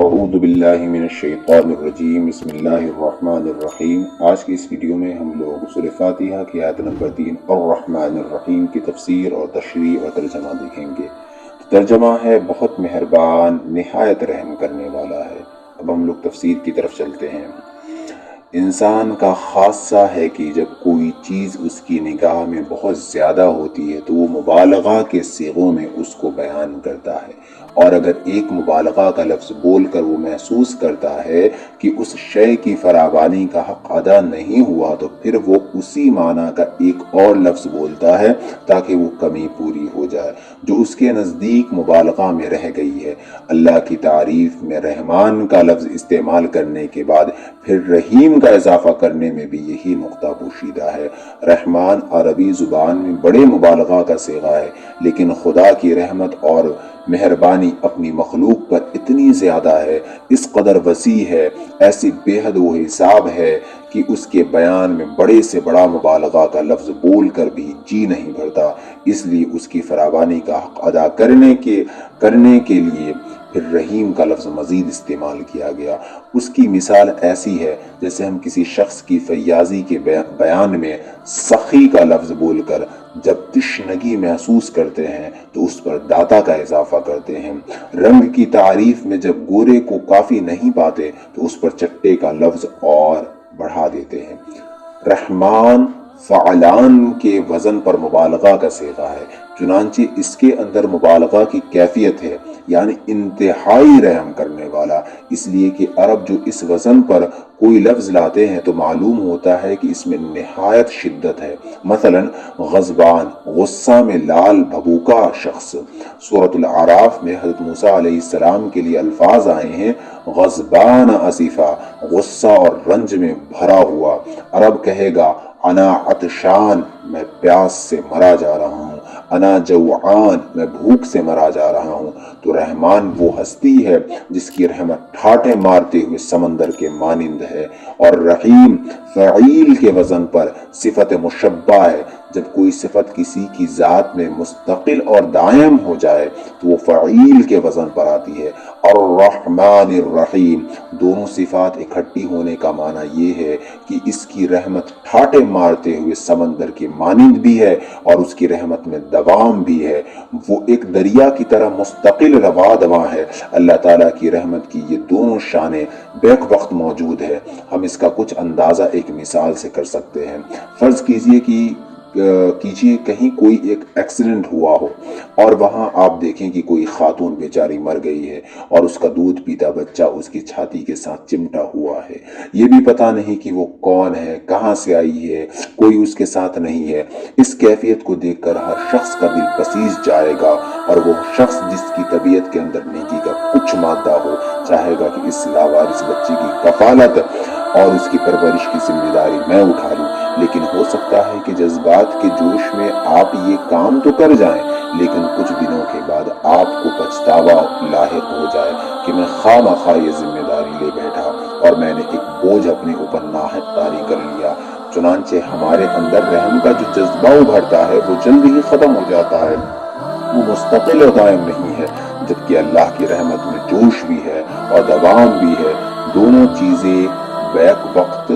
اعوذ باللہ من الشیطان الرجیم بسم اللہ الرحمن الرحیم۔ آج کی اس ویڈیو میں ہم لوگ سورہ فاتحہ کی آیت نمبر 3 الرحمن الرحیم کی تفسیر اور تشریح اور ترجمہ دیکھیں گے۔ ترجمہ ہے بہت مہربان نہایت رحم کرنے والا ہے۔ اب ہم لوگ تفسیر کی طرف چلتے ہیں۔ انسان کا خاصہ ہے کہ جب کوئی چیز اس کی نگاہ میں بہت زیادہ ہوتی ہے تو وہ مبالغہ کے صیغوں میں اس کو بیان کرتا ہے، اور اگر ایک مبالغہ کا لفظ بول کر وہ محسوس کرتا ہے کہ اس شے کی فراوانی کا حق ادا نہیں ہوا تو پھر وہ اسی معنی کا ایک اور لفظ بولتا ہے تاکہ وہ کمی پوری ہو جائے جو اس کے نزدیک مبالغہ میں رہ گئی ہے۔ اللہ کی تعریف میں رحمان کا لفظ استعمال کرنے کے بعد پھر رحیم کا اضافہ کرنے میں بھی یہی نقطہ پوشیدہ ہے۔ رحمان عربی زبان میں بڑے مبالغہ کا صیغہ ہے، لیکن خدا کی رحمت اور مہربانی اپنی مخلوق پر اتنی زیادہ ہے، اس قدر وسیع ہے، ایسی بے حد و حساب ہے کہ اس کے بیان میں بڑے سے بڑا مبالغہ کا لفظ بول کر بھی جی نہیں بھرتا۔ اس لیے اس کی فراوانی کا حق ادا کرنے کے لیے پھر رحیم کا لفظ مزید استعمال کیا گیا۔ اس کی مثال ایسی ہے جیسے ہم کسی شخص کی فیاضی کے بیان میں سخی کا لفظ بول کر جب تشنگی محسوس کرتے ہیں تو اس پر داتا کا اضافہ کرتے ہیں۔ رنگ کی تعریف میں جب گورے کو کافی نہیں پاتے تو اس پر چٹے کا لفظ اور بڑھا دیتے ہیں۔ رحمان فعلان کے وزن پر مبالغہ کا صیغہ ہے، چنانچہ اس کے اندر مبالغہ کی کیفیت ہے، یعنی انتہائی رحم کرنے والا، اس لیے کہ عرب جو اس وزن پر کوئی لفظ لاتے ہیں تو معلوم ہوتا ہے کہ اس میں نہایت شدت ہے۔ مثلا غضبان، غصہ میں لال بھبوکا شخص۔ سورۃ الاعراف میں حضرت موسیٰ علیہ السلام کے لیے الفاظ آئے ہیں غضبان اسفا، غصہ اور رنج میں بھرا ہوا۔ عرب کہے گا انا عطشان، میں پیاس سے مرا جا رہا ہوں، انا جوعان، میں بھوک سے مرا جا رہا ہوں۔ تو رحمان وہ ہستی ہے جس کی رحمت ٹھاٹے مارتے ہوئے سمندر کے مانند ہے، اور رحیم فعیل کے وزن پر صفت مشبہ ہے۔ جب کوئی صفت کسی کی ذات میں مستقل اور دائم ہو جائے تو وہ فعیل کے وزن پر آتی ہے۔ الرحمن الرحیم، دونوں صفات اکٹھی ہونے کا معنی یہ ہے کہ اس کی رحمت ٹھاٹے مارتے ہوئے سمندر کے مانند بھی ہے اور اس کی رحمت میں دوام بھی ہے۔ وہ ایک دریا کی طرح مستقل رواں دواں ہے۔ اللہ تعالیٰ کی رحمت کی یہ دونوں شانیں بیک وقت موجود ہے۔ ہم اس کا کچھ اندازہ ایک مثال سے کر سکتے ہیں۔ فرض کیجئے کہیں کوئی ایک ایکسیڈنٹ ہوا ہو اور وہاں آپ دیکھیں کہ کوئی خاتون بیچاری مر گئی ہے اور اس کا دودھ پیتا بچہ اس کی چھاتی کے ساتھ چمٹا ہوا ہے۔ یہ بھی پتہ نہیں کہ وہ کون ہے، کہاں سے آئی ہے، کوئی اس کے ساتھ نہیں ہے۔ اس کیفیت کو دیکھ کر ہر شخص کا دل پسیج جائے گا، اور وہ شخص جس کی طبیعت کے اندر نیکی کا کچھ مادہ ہو چاہے گا کہ اس لاوارث بچی کی کفالت اور اس کی پرورش کی ذمہ داری میں اٹھا لوں۔ لیکن ہو سکتا ہے کہ جذبات کے جوش میں آپ یہ کام تو کر جائیں، لیکن کچھ دنوں کے بعد آپ کو پچھتاوا لاحق ہو جائے کہ میں خواہ یہ ذمہ داری لے بیٹھا اور میں نے ایک بوجھ اپنے اوپر ناحق طاری کر لیا۔ چنانچہ ہمارے اندر رحم کا جو جذبہ ابھرتا ہے وہ جلد ہی ختم ہو جاتا ہے، وہ مستقل و دائم نہیں ہے، جبکہ اللہ کی رحمت میں جوش بھی ہے اور دوام بھی ہے۔ دونوں چیزیں بیک وقت